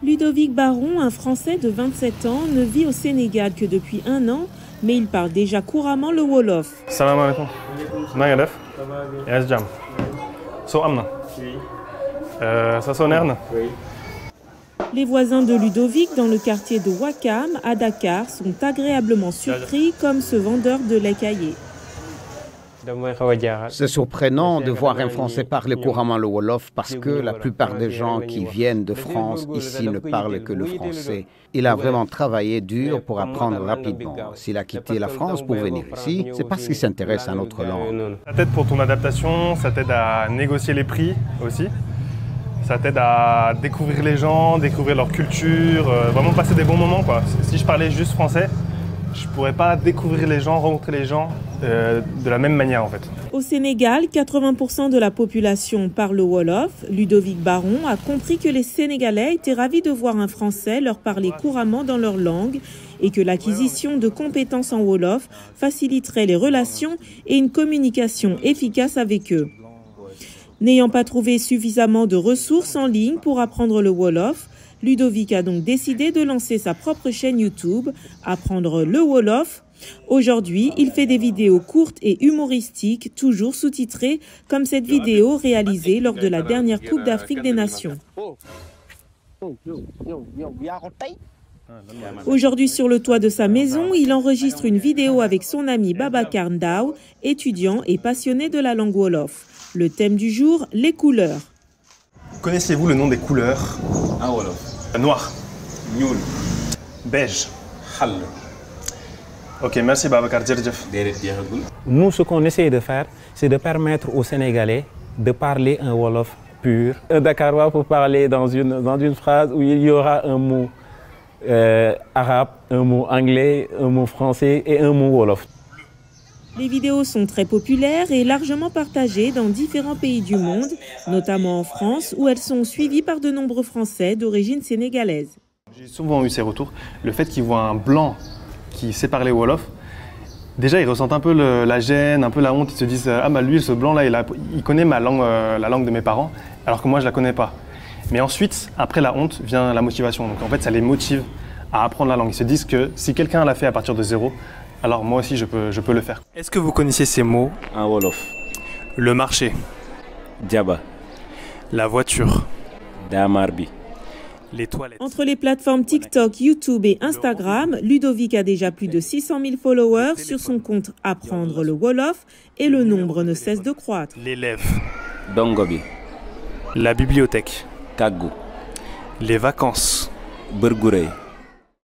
Ludovic Baron, un Français de 27 ans, ne vit au Sénégal que depuis 1 an, mais il parle déjà couramment le Wolof. Salam alaikum. Na nga def? yaa ngi si jàmm. Soo am na. Sa sonneer na. Les voisins de Ludovic, dans le quartier de Ouakam, à Dakar, sont agréablement surpris comme ce vendeur de lait caillé. C'est surprenant de voir un Français parler couramment le Wolof parce que la plupart des gens qui viennent de France ici ne parlent que le français. Il a vraiment travaillé dur pour apprendre rapidement. S'il a quitté la France pour venir ici, c'est parce qu'il s'intéresse à notre langue. Ça t'aide pour ton adaptation, ça t'aide à négocier les prix aussi. Ça t'aide à découvrir les gens, découvrir leur culture, vraiment passer des bons moments, quoi. Si je parlais juste français, je ne pourrais pas découvrir les gens, rencontrer les gens de la même manière en fait. Au Sénégal, 80% de la population parle Wolof. Ludovic Baron a compris que les Sénégalais étaient ravis de voir un Français leur parler couramment dans leur langue et que l'acquisition de compétences en Wolof faciliterait les relations et une communication efficace avec eux. N'ayant pas trouvé suffisamment de ressources en ligne pour apprendre le Wolof, Ludovic a donc décidé de lancer sa propre chaîne YouTube, Apprendre le Wolof. Aujourd'hui, il fait des vidéos courtes et humoristiques, toujours sous-titrées, comme cette vidéo réalisée lors de la dernière Coupe d'Afrique des Nations. Aujourd'hui, sur le toit de sa maison, il enregistre une vidéo avec son ami Babacar Ndao, étudiant et passionné de la langue Wolof. Le thème du jour, les couleurs. Connaissez-vous le nom des couleurs? Noir. Ñuul. Beige. Xal. Ok, merci Babacar. Nous, ce qu'on essaie de faire, c'est de permettre aux Sénégalais de parler un Wolof pur. Un Dakarois peut parler dans une phrase où il y aura un mot arabe, un mot anglais, un mot français et un mot Wolof. Les vidéos sont très populaires et largement partagées dans différents pays du monde, notamment en France, où elles sont suivies par de nombreux Français d'origine sénégalaise. J'ai souvent eu ces retours. Le fait qu'ils voient un blanc qui sait parler Wolof, déjà ils ressentent un peu la gêne, un peu la honte. Ils se disent « Ah bah lui, ce blanc-là, il connaît ma langue, la langue de mes parents, alors que moi je la connais pas ». Mais ensuite, après la honte, vient la motivation. Donc en fait, ça les motive à apprendre la langue. Ils se disent que si quelqu'un l'a fait à partir de zéro, alors moi aussi je peux le faire. Est-ce que vous connaissiez ces mots? En Wolof. Le marché. Djaba. La voiture. Damarbi. Les toilettes. Entre les plateformes TikTok, YouTube et Instagram, Ludovic a déjà plus de 600 000 followers sur son compte Apprendre le Wolof et le nombre ne cesse de croître. L'élève. Dongobi. La bibliothèque. Kaggu. Les vacances. Burgurey.